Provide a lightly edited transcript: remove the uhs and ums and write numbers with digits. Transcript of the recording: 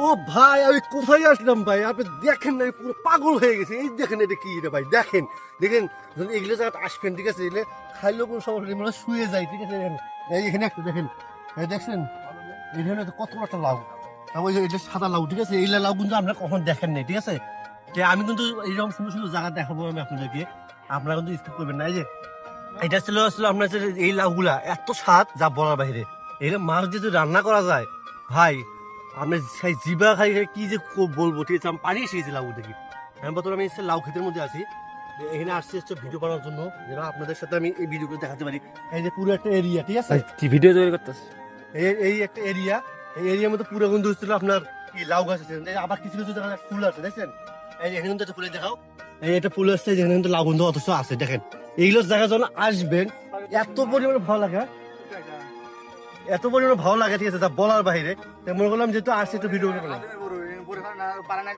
ও ভাই আমি কোথায় আসলাম ভাই, আপনি দেখেন না পুরো পাগল হয়ে গেছে। এই দেখেন এটা কি রে ভাই, দেখেন দেখেন যখন এগুলো জায়গাতে আসবেন ঠিক আছে, এগুলো খাইলেও কোনো সমস্যা নেই, মানে শুয়ে যায় ঠিক আছে। দেখেন এই এখানে একটা দেখেন, এই দেখছেন এখানে তো কত একটা লাউ, তারপর এটা সাদা লাউ ঠিক আছে। এই লাউ কিন্তু আপনারা কখন দেখেন নাই ঠিক আছে। যে আমি কিন্তু এইরকম সুন্দর সুন্দর জায়গা দেখাবো আমি আপনাদেরকে, আপনারা কিন্তু স্কিপ করবেন না। এই যে এটা ছিল আসলে আপনার যে এই লাউগুলা এত স্বাদ যা বলার বাইরে। এটা মাছ যদি রান্না করা যায় ভাই, আমি সেই জিবা খাই খাই কি যে বলবো ঠিক আছে। আমি পানি এসে গেছি লাউ দেখি। আমি বর্তমানে আমি লাউ ক্ষেতের মধ্যে আছি, এখানে আসছি হচ্ছে ভিডিও বানানোর জন্য, যেন আপনাদের সাথে আমি এই ভিডিওগুলো দেখাতে পারি। এই যে পুরো একটা এরিয়া ঠিক আছে, কি ভিডিও তৈরি করতেছ? এই একটা এরিয়া, এই এরিয়ার মধ্যে পুরো বন্ধু হচ্ছিল আপনার কি লাউ গাছ আছে, আবার কিছু কিছু জায়গায় ফুল আছে দেখছেন। এই যে এখানে কিন্তু একটা ফুলে দেখাও, এই একটা ফুল আসছে যেখানে কিন্তু লাউ বন্ধু অথচ আছে দেখেন। এইগুলো জায়গা যখন আসবেন এত পরিমাণে ভালো লাগে, এত পরিমাণে ভালো লাগে ঠিক আছে, তা বলার বাইরে। মনে করলাম যেহেতু আসছে একটু ভিডিও করলাম।